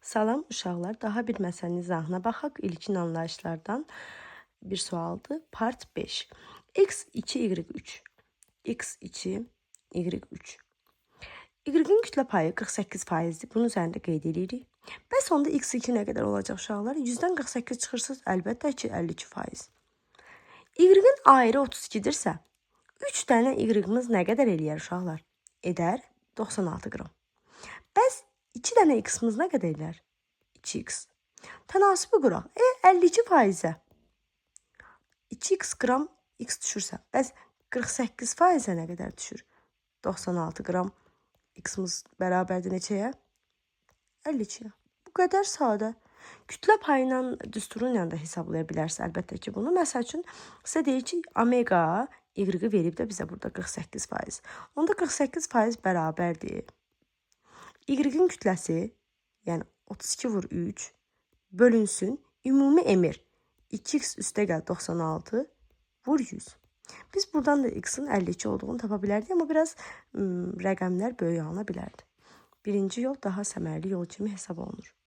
Salam uşaqlar, daha bir məsələnin izahına baxaq. İlkin anlayışlardan bir sualdır. Part 5. X2, Y3. X2, Y3. Y-in kütlə payı 48%-dir. Bunun üzərində qeyd edirik. Bəs onda X2 nə qədər olacaq uşaqlar? 100-dən 48 çıxırsınız, əlbəttə ki, 52%. Y-in ayrı 32-dirsə, 3 dənə Y-imiz nə qədər eləyər uşaqlar? Edər 96 qram. Bəs 2 dənə X-imiz nə qədər eləyər? 2x. Tənasibi quraq. 52%-ə 2x qram x düşürsə, bəs 48%-ə nə qədər düşür? 96 qram x-imiz bərabərdir neçəyə? 52-yə. Bu qədər sadə. Kütlə payı ilə düsturu ilə də hesablaya bilərsiniz əlbəttə ki bunu. Məsəl üçün sizə deyir ki, omega y-i verib də bizə burada 48%. Onda 48% bərabərdir. Y-in kütləsi, yəni 32 vur 3 bölünsün ümumi emir 2x üstə gəl 96 vur 100. Biz buradan da x-in 52 olduğunu tapa bilərdik, amma biraz rəqəmlər böyük alına bilərdi. Birinci yol daha səmərli yol kimi hesab olunur.